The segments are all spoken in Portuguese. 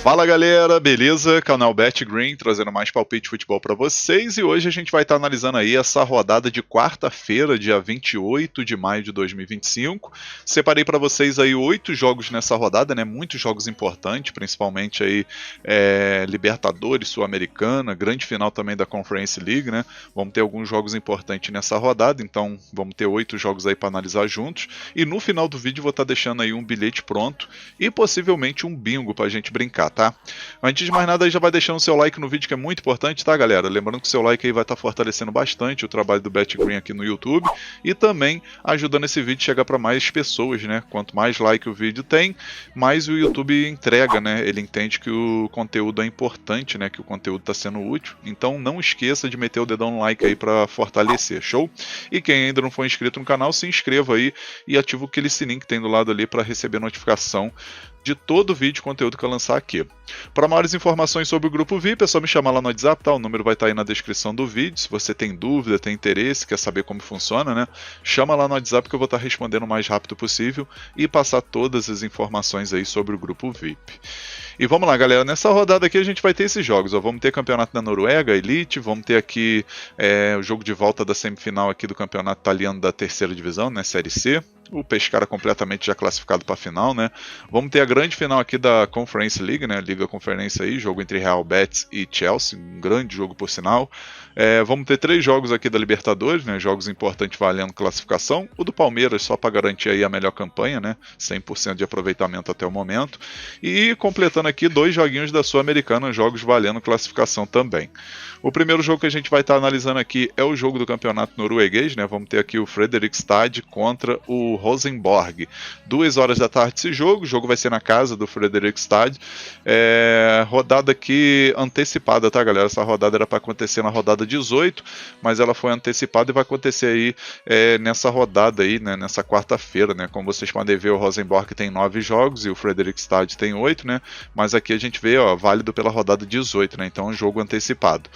Fala galera, beleza? Canal BetGreen trazendo mais palpite de futebol para vocês, e hoje a gente vai estar analisando aí essa rodada de quarta-feira, dia 28 de maio de 2025. Separei para vocês aí 8 jogos nessa rodada, né? Muitos jogos importantes, principalmente aí Libertadores, Sul-Americana, grande final também da Conference League, né? Vamos ter alguns jogos importantes nessa rodada, então vamos ter 8 jogos aí para analisar juntos. E no final do vídeo vou estar deixando aí um bilhete pronto e possivelmente um bingo para a gente brincar, tá? Antes de mais nada, aí já vai deixando o seu like no vídeo, que é muito importante, tá, galera? Lembrando que o seu like aí vai estar fortalecendo bastante o trabalho do BetGreen aqui no YouTube e também ajudando esse vídeo a chegar para mais pessoas, né? Quanto mais like o vídeo tem, mais o YouTube entrega, né? Ele entende que o conteúdo é importante, né? Que o conteúdo está sendo útil. Então não esqueça de meter o dedão no like aí para fortalecer, show? E quem ainda não for inscrito no canal, se inscreva aí e ativa aquele sininho que tem do lado ali para receber notificação de todo vídeo e conteúdo que eu lançar aqui. Para maiores informações sobre o grupo VIP, é só me chamar lá no WhatsApp, tá? O número vai estar aí na descrição do vídeo. Se você tem dúvida, tem interesse, quer saber como funciona, né? Chama lá no WhatsApp que eu vou estar respondendo o mais rápido possível e passar todas as informações aí sobre o grupo VIP. E vamos lá, galera, nessa rodada aqui a gente vai ter esses jogos, ó. Vamos ter campeonato da Noruega, Elite, vamos ter aqui o jogo de volta da semifinal aqui do campeonato italiano da terceira divisão, né, Série C. O Pescara completamente já classificado para a final, né? Vamos ter a grande final aqui da Conference League, né? Liga Conferência aí, jogo entre Real Betis e Chelsea, um grande jogo por sinal. Vamos ter 3 jogos aqui da Libertadores, né? Jogos importantes valendo classificação. O do Palmeiras só para garantir aí a melhor campanha, né? 100% de aproveitamento até o momento. E completando aqui 2 joguinhos da Sul-Americana, jogos valendo classificação também. O primeiro jogo que a gente vai estar analisando aqui é o jogo do campeonato norueguês, né? Vamos ter aqui o Fredrikstad contra o Rosenborg. 2 horas da tarde esse jogo. O jogo vai ser na casa do Fredrikstad. Rodada aqui antecipada, tá, galera? Essa rodada era para acontecer na rodada 18, mas ela foi antecipada e vai acontecer aí nessa rodada aí, né? Nessa quarta-feira, né? Como vocês podem ver, o Rosenborg tem 9 jogos e o Fredrikstad tem 8, né? Mas aqui a gente vê, ó, válido pela rodada 18, né? Então é um jogo antecipado.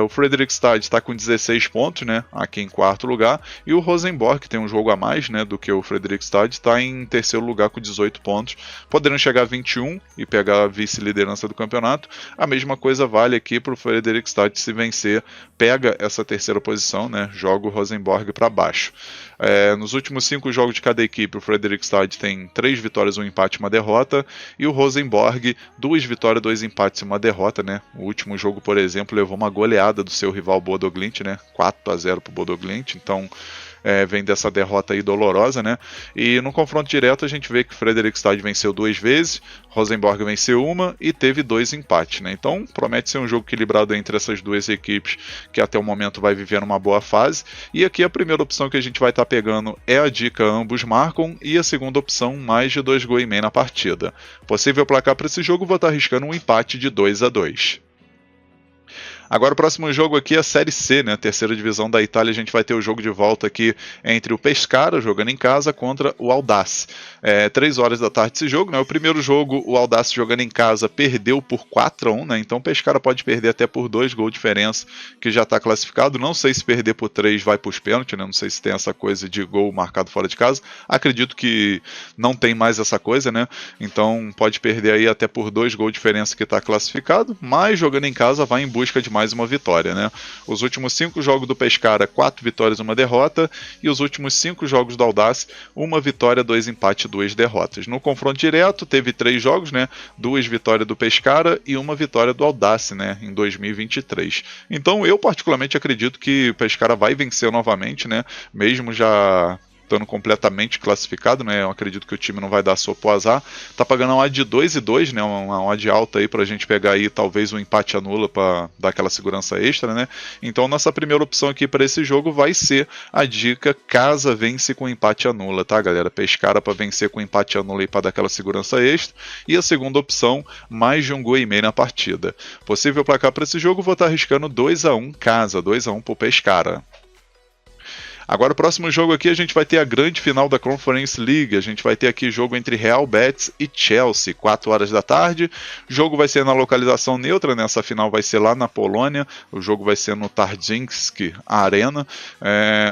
O Fredrikstad está com 16 pontos, né? Aqui em quarto lugar, e o Rosenborg, que tem um jogo a mais, né, do que o Fredrikstad, está em terceiro lugar com 18 pontos, podendo chegar a 21 e pegar a vice-liderança do campeonato. A mesma coisa vale aqui para o Fredrikstad, se vencer, pega essa terceira posição, né, joga o Rosenborg para baixo. Nos últimos 5 jogos de cada equipe, o Fredrikstad tem 3 vitórias, 1 empate e 1 derrota, e o Rosenborg 2 vitórias, 2 empates e 1 derrota, né. O último jogo, por exemplo, levou uma goleada do seu rival Bodo Glimt, né, 4-0 para o Bodo Glimt, então vem dessa derrota aí dolorosa, né? E no confronto direto a gente vê que o Fredrikstad venceu 2 vezes, Rosenborg venceu 1 e teve 2 empates, né? Então promete ser um jogo equilibrado entre essas duas equipes, que até o momento vai vivendo uma boa fase. E aqui a primeira opção que a gente vai estar pegando é a dica ambos marcam, e a segunda opção mais de 2 gols e meio na partida. Possível placar para esse jogo, vou estar arriscando um empate de 2-2. Agora o próximo jogo aqui é a Série C, né? A terceira divisão da Itália. A gente vai ter o jogo de volta aqui entre o Pescara, jogando em casa, contra o Audace. 3 horas da tarde esse jogo, né? O primeiro jogo, o Audace jogando em casa, perdeu por 4-1, né? Então o Pescara pode perder até por 2 gols de diferença, que já está classificado. Não sei se perder por 3 vai para os pênaltis, né? Não sei se tem essa coisa de gol marcado fora de casa. Acredito que não tem mais essa coisa, né? Então pode perder aí até por 2 gols de diferença, que está classificado, mas jogando em casa vai em busca de mais uma vitória, né? Os últimos 5 jogos do Pescara, 4 vitórias e 1 derrota, e os últimos 5 jogos do Audace, 1 vitória, 2 empates e 2 derrotas. No confronto direto teve 3 jogos, né? 2 vitórias do Pescara e 1 vitória do Audace, né? Em 2023. Então eu particularmente acredito que o Pescara vai vencer novamente, né? Mesmo já estando completamente classificado, né? Eu acredito que o time não vai dar sopa ao azar. Tá pagando uma odd de 2,2, né? Uma odd alta aí pra gente pegar aí talvez um empate anula para dar aquela segurança extra, né? Então nossa primeira opção aqui para esse jogo vai ser a dica casa vence com empate anula, tá, galera? Pescara para vencer com empate anula e para dar aquela segurança extra. E a segunda opção, mais de 1 gol e meio na partida. Possível placar para esse jogo, vou estar arriscando 2-1 casa, 2-1 pro Pescara. Agora o próximo jogo aqui a gente vai ter a grande final da Conference League, a gente vai ter aqui jogo entre Real Betis e Chelsea, 4 horas da tarde, o jogo vai ser na localização neutra, nessa final vai ser lá na Polônia, o jogo vai ser no Tarczyński Arena,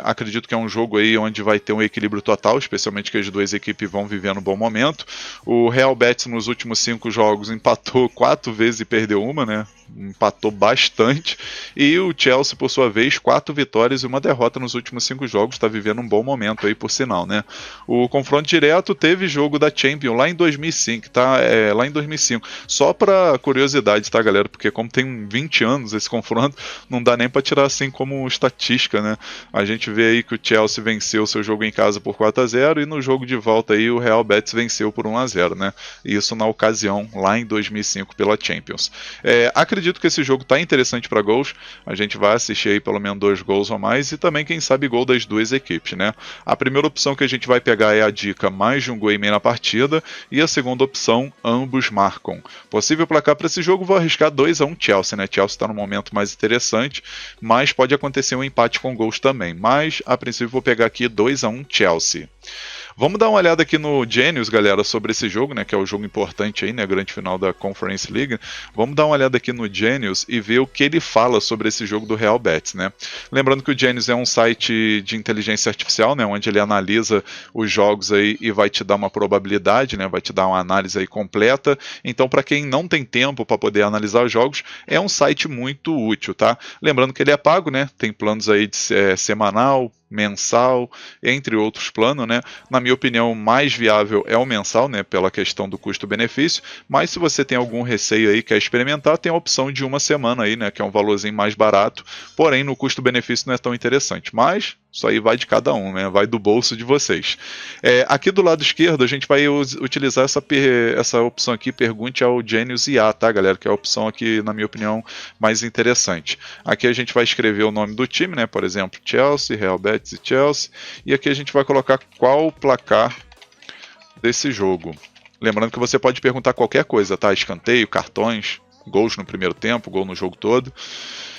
acredito que é um jogo aí onde vai ter um equilíbrio total, especialmente que as duas equipes vão vivendo um bom momento. O Real Betis nos últimos 5 jogos empatou 4 vezes e perdeu uma, né? Empatou bastante, e o Chelsea, por sua vez, 4 vitórias e uma derrota nos últimos 5 jogos, está vivendo um bom momento aí, por sinal, né? O confronto direto teve jogo da Champions lá em 2005, tá? Lá em 2005. Só para curiosidade, tá, galera? Porque como tem 20 anos esse confronto, não dá nem para tirar assim como estatística, né? A gente vê aí que o Chelsea venceu seu jogo em casa por 4-0 e no jogo de volta aí o Real Betis venceu por 1-0, né? Isso na ocasião, lá em 2005 pela Champions. Acredito que esse jogo tá interessante para gols, a gente vai assistir aí pelo menos 2 gols ou mais, e também quem sabe gol das duas equipes, né? A primeira opção que a gente vai pegar é a dica mais de um gol e meio na partida, e a segunda opção, ambos marcam. Possível placar para esse jogo, vou arriscar 2-1 Chelsea, né? Chelsea está no momento mais interessante, mas pode acontecer um empate com gols também, mas a princípio vou pegar aqui 2-1 Chelsea. Vamos dar uma olhada aqui no Genius, galera, sobre esse jogo, né, que é o jogo importante aí, né, a grande final da Conference League. Vamos dar uma olhada aqui no Genius e ver o que ele fala sobre esse jogo do Real Betis, né. Lembrando que o Genius é um site de inteligência artificial, né, onde ele analisa os jogos aí e vai te dar uma probabilidade, né, vai te dar uma análise aí completa. Então, para quem não tem tempo para poder analisar os jogos, é um site muito útil, tá? Lembrando que ele é pago, né, tem planos aí de semanal, mensal, entre outros planos, né? Na minha opinião, o mais viável é o mensal, né? Pela questão do custo-benefício, mas se você tem algum receio aí, quer experimentar, tem a opção de uma semana aí, né? Que é um valorzinho mais barato, porém no custo-benefício não é tão interessante, mas isso aí vai de cada um, né? Vai do bolso de vocês. Aqui do lado esquerdo a gente vai utilizar essa opção aqui, pergunte ao Genius IA, tá, galera? Que é a opção aqui, na minha opinião, mais interessante. Aqui a gente vai escrever o nome do time, né? Por exemplo, Chelsea, Real Betis e Chelsea. E aqui a gente vai colocar qual o placar desse jogo. Lembrando que você pode perguntar qualquer coisa, tá? Escanteio, cartões, gols no primeiro tempo, gol no jogo todo.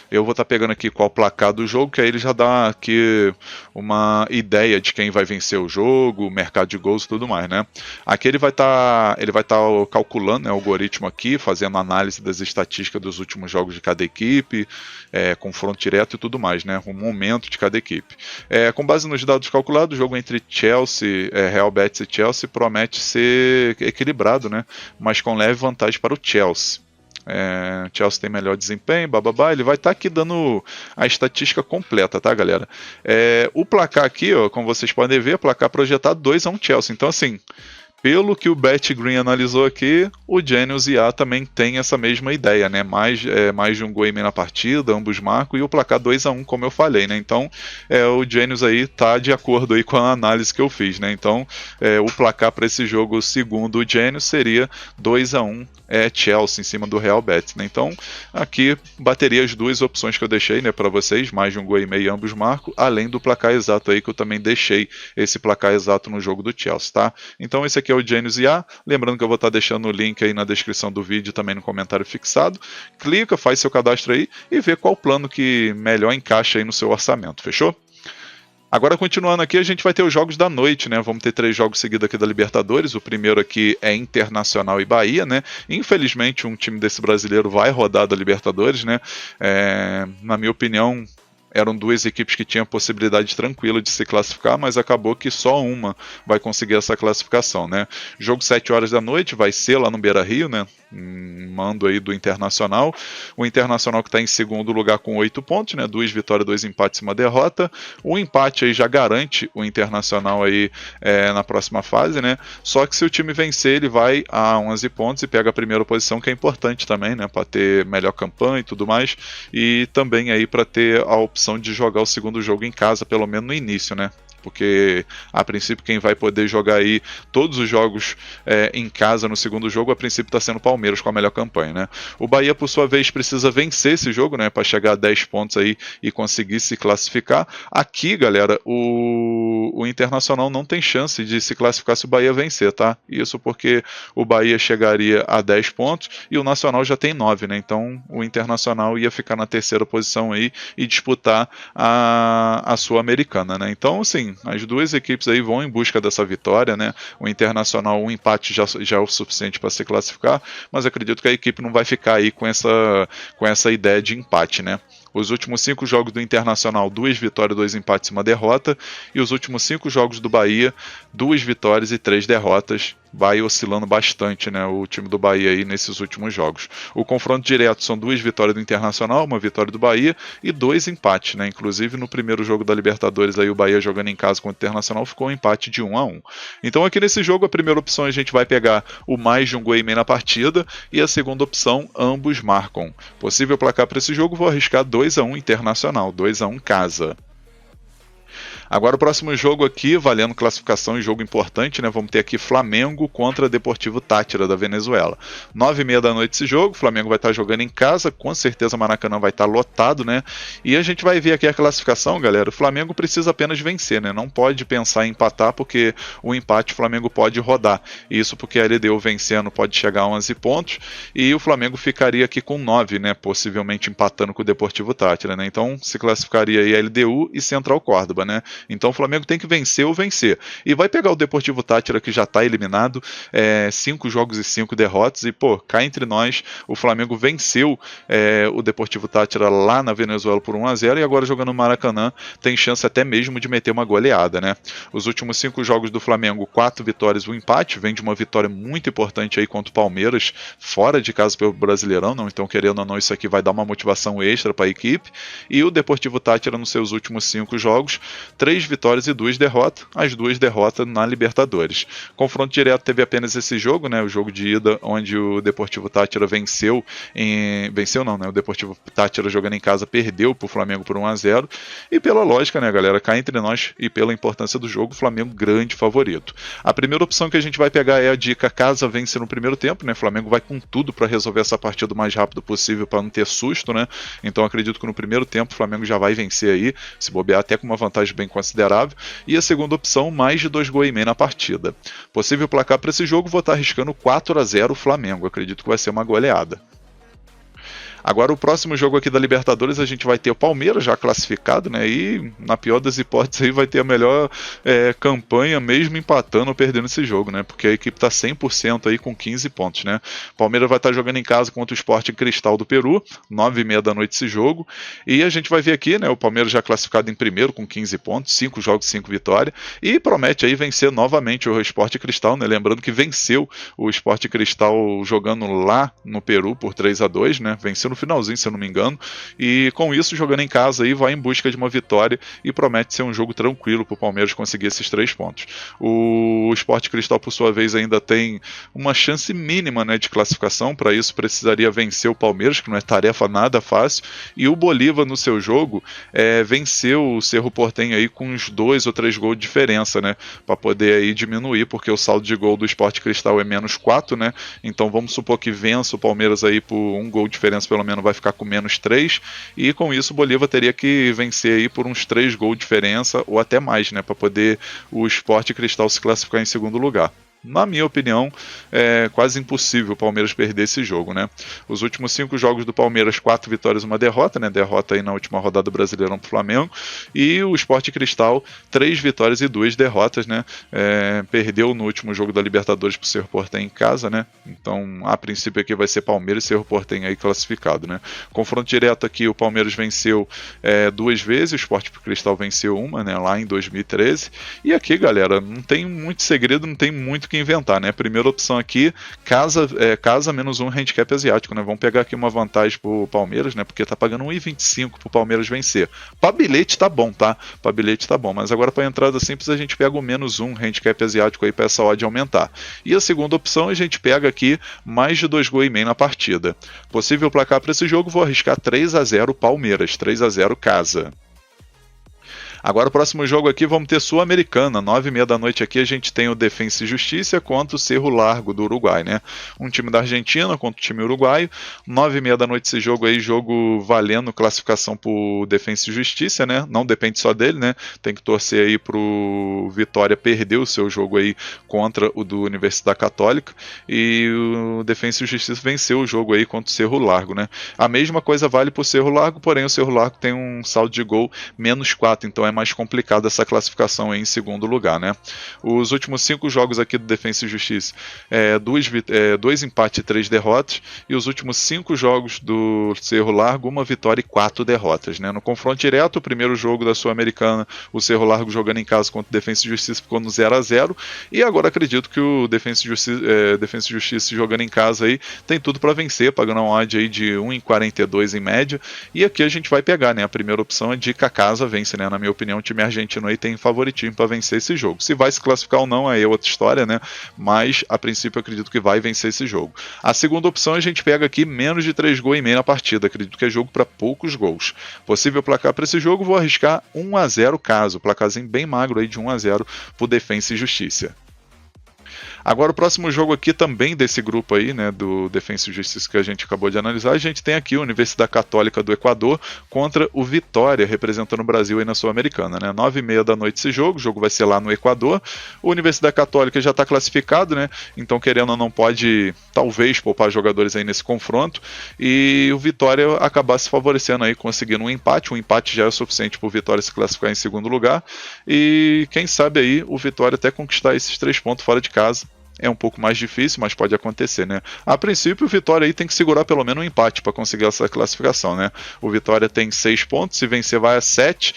Eu vou estar pegando aqui qual o placar do jogo, que aí ele já dá aqui uma ideia de quem vai vencer o jogo, o mercado de gols e tudo mais, né? Aqui ele vai estar calculando, né, o algoritmo aqui, fazendo análise das estatísticas dos últimos jogos de cada equipe, confronto direto e tudo mais, né? O momento de cada equipe. Com base nos dados calculados, o jogo entre Real Betis e Chelsea promete ser equilibrado, né? Mas com leve vantagem para o Chelsea. Chelsea tem melhor desempenho, bababá, ele vai estar aqui dando a estatística completa, tá, galera? O placar aqui, ó, como vocês podem ver, placar projetado 2-1 Chelsea, então assim, pelo que o BetGreen analisou aqui, o Genius IA também tem essa mesma ideia, né? Mais de um gol e meio na partida, ambos marcam, e o placar 2-1, como eu falei, né? Então, o Genius aí tá de acordo aí com a análise que eu fiz, né? Então, o placar para esse jogo, segundo o Genius, seria 2-1 Chelsea em cima do Real Betis, né? Então, aqui bateria as duas opções que eu deixei, né, para vocês, mais de um gol e meio, ambos marcam, além do placar exato aí que eu também deixei esse placar exato no jogo do Chelsea, tá? Então, esse aqui é o Genius IA, lembrando que eu vou estar deixando o link aí na descrição do vídeo, também no comentário fixado. Clica, faz seu cadastro aí e vê qual plano que melhor encaixa aí no seu orçamento, fechou? Agora, continuando aqui, a gente vai ter os jogos da noite, né? Vamos ter 3 jogos seguidos aqui da Libertadores. O primeiro aqui é Internacional e Bahia, né? Infelizmente, um time desse brasileiro vai rodar da Libertadores, né? Na minha opinião, eram duas equipes que tinham possibilidade tranquila de se classificar, mas acabou que só uma vai conseguir essa classificação, né? Jogo 7 horas da noite, vai ser lá no Beira-Rio, né? Mando aí do Internacional. O Internacional que está em segundo lugar com 8 pontos, né? 2 vitórias, 2 empates e uma derrota. O empate aí já garante o Internacional aí na próxima fase, né? Só que se o time vencer, ele vai a 11 pontos e pega a primeira posição, que é importante também, né? Para ter melhor campanha e tudo mais. E também aí para ter a opção de jogar o segundo jogo em casa, pelo menos no início, né? Porque a princípio quem vai poder jogar aí todos os jogos em casa no segundo jogo, a princípio está sendo o Palmeiras com a melhor campanha, né? O Bahia, por sua vez, precisa vencer esse jogo, né, para chegar a 10 pontos aí e conseguir se classificar. Aqui, galera, o Internacional não tem chance de se classificar se o Bahia vencer, tá? Isso porque o Bahia chegaria a 10 pontos e o Nacional já tem 9, né? Então o Internacional ia ficar na terceira posição aí e disputar a Sul-Americana, né? Então, assim, as duas equipes aí vão em busca dessa vitória, né? O Internacional, um empate já é o suficiente para se classificar, mas acredito que a equipe não vai ficar aí com essa ideia de empate, né? Os últimos 5 jogos do Internacional, 2 vitórias, 2 empates e 1 derrota. E os últimos 5 jogos do Bahia, 2 vitórias e 3 derrotas. Vai oscilando bastante, né, o time do Bahia aí nesses últimos jogos. O confronto direto são 2 vitórias do Internacional, 1 vitória do Bahia e 2 empates, né? Inclusive no primeiro jogo da Libertadores aí o Bahia jogando em casa contra o Internacional ficou um empate de 1-1. Então aqui nesse jogo a primeira opção a gente vai pegar o mais de um gol e meio na partida e a segunda opção ambos marcam. Possível placar para esse jogo, vou arriscar 2-1 Internacional, 2-1 casa. Agora o próximo jogo aqui, valendo classificação e jogo importante, né? Vamos ter aqui Flamengo contra Deportivo Táchira da Venezuela. 9h30 da noite esse jogo, o Flamengo vai estar jogando em casa, com certeza o Maracanã vai estar lotado, né? E a gente vai ver aqui a classificação, galera. O Flamengo precisa apenas vencer, né? Não pode pensar em empatar, porque o empate o Flamengo pode rodar. Isso porque a LDU vencendo pode chegar a 11 pontos e o Flamengo ficaria aqui com 9, né? Possivelmente empatando com o Deportivo Táchira, né? Então se classificaria aí a LDU e Central Córdoba, né? Então o Flamengo tem que vencer ou vencer. E vai pegar o Deportivo Táchira, que já está eliminado, 5 jogos e 5 derrotas. E, pô, cá entre nós, o Flamengo venceu o Deportivo Táchira lá na Venezuela por 1-0 e agora jogando no Maracanã tem chance até mesmo de meter uma goleada, né? Os últimos 5 jogos do Flamengo, 4 vitórias e 1 empate. Vem de uma vitória muito importante aí contra o Palmeiras, fora de casa pelo Brasileirão, não? Então, querendo ou não, isso aqui vai dar uma motivação extra para a equipe. E o Deportivo Táchira, nos seus últimos 5 jogos, 3 vitórias e 2 derrotas, as 2 derrotas na Libertadores. Confronto direto teve apenas esse jogo, né, o jogo de ida, onde o Deportivo Táchira venceu não, né, o Deportivo Táchira jogando em casa perdeu para o Flamengo por 1-0, e pela lógica, né, galera, cá entre nós e pela importância do jogo, o Flamengo grande favorito. A primeira opção que a gente vai pegar é a dica casa vence no primeiro tempo, né, o Flamengo vai com tudo para resolver essa partida o mais rápido possível para não ter susto, né, então acredito que no primeiro tempo o Flamengo já vai vencer aí, se bobear até com uma vantagem bem considerável, e a segunda opção, mais de 2 gols e meio na partida. Possível placar para esse jogo, vou estar arriscando 4-0 o Flamengo, acredito que vai ser uma goleada. Agora o próximo jogo aqui da Libertadores a gente vai ter o Palmeiras já classificado, né? E na pior das hipóteses aí vai ter a melhor campanha mesmo empatando ou perdendo esse jogo, né? Porque a equipe está 100% aí com 15 pontos, né? O Palmeiras vai estar jogando em casa contra o Sporting Cristal do Peru, 9h30 da noite esse jogo. E a gente vai ver aqui, né? O Palmeiras já classificado em primeiro com 15 pontos, 5 jogos, 5 vitórias. E promete aí vencer novamente o Sporting Cristal, né? Lembrando que venceu o Sporting Cristal jogando lá no Peru por 3-2, né? Venceu no finalzinho, se eu não me engano, e com isso, jogando em casa aí, vai em busca de uma vitória e promete ser um jogo tranquilo para o Palmeiras conseguir esses 3 pontos. O Sport Cristal, por sua vez, ainda tem uma chance mínima, né, de classificação. Para isso precisaria vencer o Palmeiras, que não é tarefa nada fácil, e o Bolívar no seu jogo venceu o Cerro Porteño aí com uns 2 ou 3 gols de diferença, né, para poder aí diminuir, porque o saldo de gol do Sport Cristal é -4, né, então vamos supor que vença o Palmeiras aí por 1 gol de diferença, pelo menos vai ficar com -3, e com isso o Bolívar teria que vencer aí por uns 3 gols de diferença, ou até mais, né, para poder o Sport Cristal se classificar em segundo lugar. Na minha opinião, é quase impossível o Palmeiras perder esse jogo, né? Os últimos 5 jogos do Palmeiras, 4 vitórias e 1 derrota, né? Derrota aí na última rodada do Brasileirão pro Flamengo. E o Sport Cristal, 3 vitórias e 2 derrotas, né? Perdeu no último jogo da Libertadores pro Cerro Porteño em casa, né? Então, a princípio aqui vai ser Palmeiras e Cerro Porteño aí classificado, né? Confronto direto aqui, o Palmeiras venceu 2 vezes, o Sport Cristal venceu uma, né? Lá em 2013. E aqui, galera, não tem muito segredo, não tem muito que inventar, né? Primeira opção aqui, casa -1 handicap asiático, né? Vamos pegar aqui uma vantagem pro Palmeiras, né? Porque tá pagando 1,25 pro Palmeiras vencer. Pra bilhete tá bom, tá? Pra bilhete tá bom, mas agora pra entrada simples a gente pega o -1 handicap asiático aí pra essa odd aumentar. E a segunda opção a gente pega aqui mais de 2 gols e meio na partida. Possível placar para esse jogo, vou arriscar 3-0 Palmeiras, 3-0 casa. Agora o próximo jogo aqui vamos ter Sul-Americana, 9h30 da noite aqui a gente tem o Defensa e Justiça contra o Cerro Largo do Uruguai, né? Um time da Argentina contra o time uruguaio, 9h30 da noite esse jogo aí, jogo valendo classificação por Defensa e Justiça, né? Não depende só dele, né? Tem que torcer aí pro Vitória perder o seu jogo aí contra o do Universidade Católica e o Defensa e Justiça venceu o jogo aí contra o Cerro Largo, né? A mesma coisa vale pro Cerro Largo, porém o Cerro Largo tem um saldo de gol -4, então é mais complicado essa classificação aí em segundo lugar, né? Os últimos 5 jogos aqui do Defensa e Justiça, 2 empates e 3 derrotas, e os últimos 5 jogos do Cerro Largo, 1 vitória e 4 derrotas, né? No confronto direto, o primeiro jogo da Sul-Americana, o Cerro Largo jogando em casa contra o Defensa e Justiça ficou no 0-0, e agora acredito que o Defensa e Justiça jogando em casa aí tem tudo para vencer, pagando uma odd aí de 1,42 em média, e aqui a gente vai pegar, né? A primeira opção é de que a casa vence, né? Na minha opinião, o time argentino aí tem favoritismo para vencer esse jogo. Se vai se classificar ou não, aí é outra história, né? Mas, a princípio, eu acredito que vai vencer esse jogo. A segunda opção, a gente pega aqui menos de 3 gols e meio na partida. Acredito que é jogo para poucos gols. Possível placar para esse jogo, vou arriscar 1-0 caso. Placarzinho bem magro aí de 1-0 pro Defensa e Justiça. Agora o próximo jogo aqui também desse grupo aí, né, do Defensa e Justiça que a gente acabou de analisar, a gente tem aqui a Universidade Católica do Equador contra o Vitória, representando o Brasil aí na Sul-Americana, né, 9h30 da noite esse jogo, o jogo vai ser lá no Equador, a Universidade Católica já está classificado, né, então querendo ou não pode, talvez, poupar jogadores aí nesse confronto, e o Vitória acabar se favorecendo aí, conseguindo um empate já é o suficiente para o Vitória se classificar em segundo lugar, e quem sabe aí o Vitória até conquistar esses 3 pontos fora de casa. É um pouco mais difícil, mas pode acontecer, né? A princípio, o Vitória aí tem que segurar pelo menos um empate para conseguir essa classificação, né? O Vitória tem 6 pontos, se vencer vai a 7.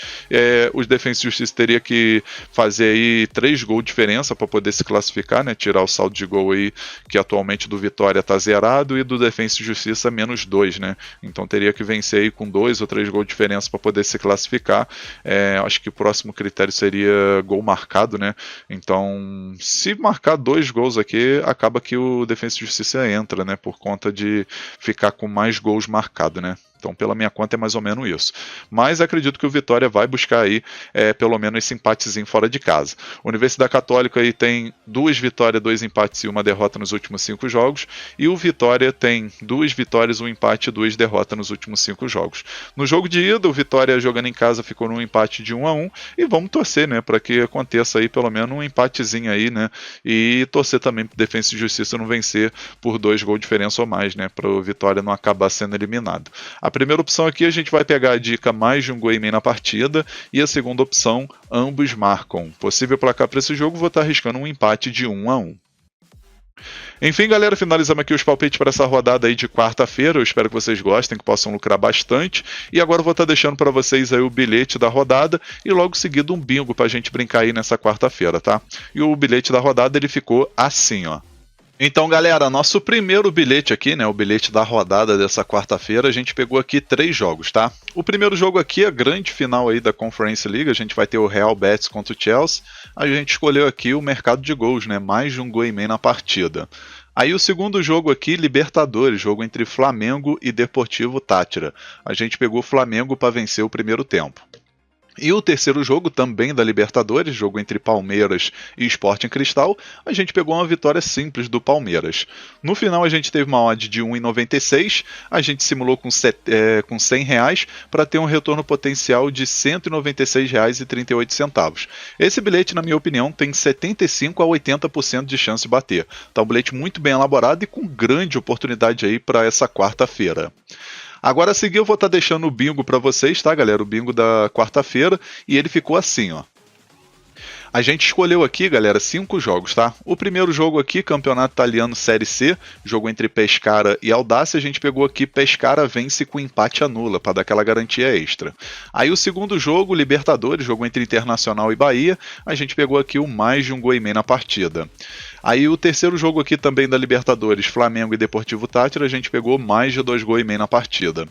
Os Defensa e Justiça teria que fazer aí 3 gols de diferença para poder se classificar, né? Tirar o saldo de gol aí, que atualmente do Vitória está zerado, e do Defensa e Justiça -2, né? Então teria que vencer aí com 2 ou 3 gols de diferença para poder se classificar. Acho que o próximo critério seria gol marcado, né? Então, se marcar 2 gols aqui, acaba que o Defensa e Justiça entra, né, por conta de ficar com mais gols marcados, né. Então, pela minha conta, é mais ou menos isso. Mas acredito que o Vitória vai buscar aí, pelo menos, esse empatezinho fora de casa. A Universidade Católica aí tem 2 vitórias, 2 empates e 1 derrota nos últimos 5 jogos. E o Vitória tem 2 vitórias, 1 empate e 2 derrotas nos últimos 5 jogos. No jogo de ida, o Vitória jogando em casa ficou num empate de 1-1. E vamos torcer, né, para que aconteça aí pelo menos um empatezinho aí, né. E torcer também para Defensa e Justiça não vencer por 2 gols de diferença ou mais, né, para o Vitória não acabar sendo eliminado. A primeira opção aqui a gente vai pegar a dica mais de 1 gol e meio na partida, e a segunda opção, ambos marcam. Possível placar para esse jogo, vou estar arriscando um empate de 1-1. Enfim, galera, finalizamos aqui os palpites para essa rodada aí de quarta-feira. Eu espero que vocês gostem, que possam lucrar bastante. E agora eu vou estar deixando para vocês aí o bilhete da rodada e logo seguido um bingo para a gente brincar aí nessa quarta-feira, tá? E o bilhete da rodada ele ficou assim, ó. Então, galera, nosso primeiro bilhete aqui, né, o bilhete da rodada dessa quarta-feira, a gente pegou aqui 3 jogos, tá? O primeiro jogo aqui é a grande final aí da Conference League, a gente vai ter o Real Betis contra o Chelsea. A gente escolheu aqui o mercado de gols, né, mais de 1 gol e meio na partida. Aí o segundo jogo aqui, Libertadores, jogo entre Flamengo e Deportivo Táchira. A gente pegou o Flamengo para vencer o primeiro tempo. E o terceiro jogo, também da Libertadores, jogo entre Palmeiras e Sporting Cristal, a gente pegou uma vitória simples do Palmeiras. No final a gente teve uma odd de 1,96, a gente simulou com R$100 para ter um retorno potencial de R$196,38. Esse bilhete, na minha opinião, tem 75 a 80% de chance de bater. Tá um bilhete muito bem elaborado e com grande oportunidade aí para essa quarta-feira. Agora a seguir eu vou estar deixando o bingo para vocês, tá, galera? O bingo da quarta-feira, e ele ficou assim, ó. A gente escolheu aqui, galera, 5 jogos, tá? O primeiro jogo aqui, Campeonato Italiano Série C, jogo entre Pescara e Audace, a gente pegou aqui Pescara vence com empate anula, para dar aquela garantia extra. Aí o segundo jogo, Libertadores, jogo entre Internacional e Bahia, a gente pegou aqui o mais de 1 gol e meio na partida. Aí o terceiro jogo aqui também da Libertadores, Flamengo e Deportivo Táchira, a gente pegou mais de 2 gols e meio na partida.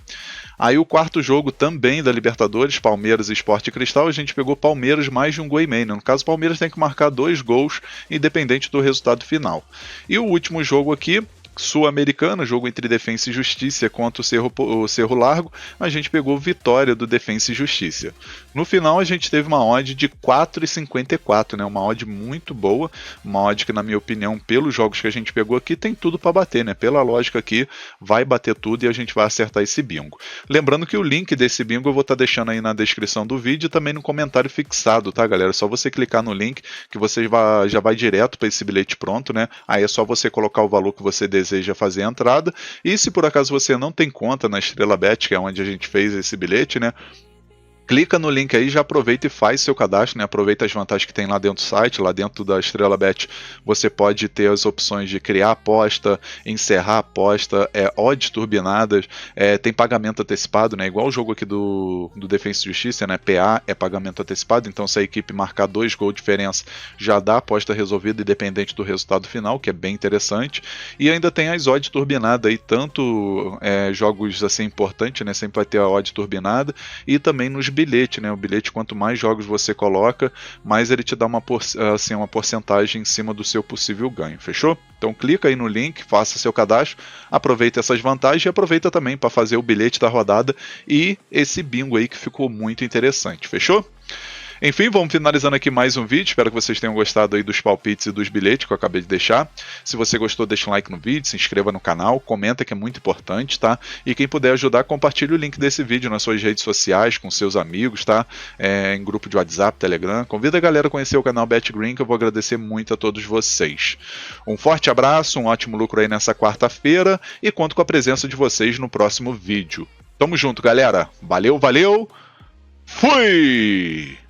Aí o quarto jogo também da Libertadores, Palmeiras e Sport Cristal, a gente pegou Palmeiras mais de 1 gol e meio. No caso, o Palmeiras tem que marcar 2 gols, independente do resultado final. E o último jogo aqui, Sul-Americana, jogo entre Defensa e Justiça contra o Cerro Largo, a gente pegou vitória do Defensa e Justiça. No final a gente teve uma odd de 4,54, né? Uma odd muito boa, uma odd que na minha opinião, pelos jogos que a gente pegou aqui, tem tudo para bater, né? Pela lógica aqui, vai bater tudo e a gente vai acertar esse bingo. Lembrando que o link desse bingo eu vou estar deixando aí na descrição do vídeo e também no comentário fixado, tá, galera? É só você clicar no link que você já vai direto para esse bilhete pronto, né? Aí é só você colocar o valor que você deseja fazer a entrada. E se por acaso você não tem conta na Estrela Bet, que é onde a gente fez esse bilhete, né? Clica no link aí, já aproveita e faz seu cadastro, né? Aproveita as vantagens que tem lá dentro do site, lá dentro da Estrela Bet, você pode ter as opções de criar aposta, encerrar aposta, odds turbinadas, tem pagamento antecipado, né? Igual o jogo aqui do Defensa e Justiça, né? PA é pagamento antecipado, então se a equipe marcar 2 gols de diferença, já dá a aposta resolvida independente do resultado final, que é bem interessante. E ainda tem as odds turbinadas aí, tanto jogos assim importantes, né? Sempre vai ter a odd turbinada, e também nos bilhete, né? O bilhete, quanto mais jogos você coloca, mais ele te dá uma porcentagem em cima do seu possível ganho, fechou? Então clica aí no link, faça seu cadastro, aproveita essas vantagens e aproveita também para fazer o bilhete da rodada e esse bingo aí que ficou muito interessante, fechou? Enfim, vamos finalizando aqui mais um vídeo. Espero que vocês tenham gostado aí dos palpites e dos bilhetes que eu acabei de deixar. Se você gostou, deixa um like no vídeo, se inscreva no canal, comenta que é muito importante, tá? E quem puder ajudar, compartilhe o link desse vídeo nas suas redes sociais, com seus amigos, tá? Em grupo de WhatsApp, Telegram. Convida a galera a conhecer o canal BetGreen, que eu vou agradecer muito a todos vocês. Um forte abraço, um ótimo lucro aí nessa quarta-feira e conto com a presença de vocês no próximo vídeo. Tamo junto, galera. Valeu, valeu. Fui!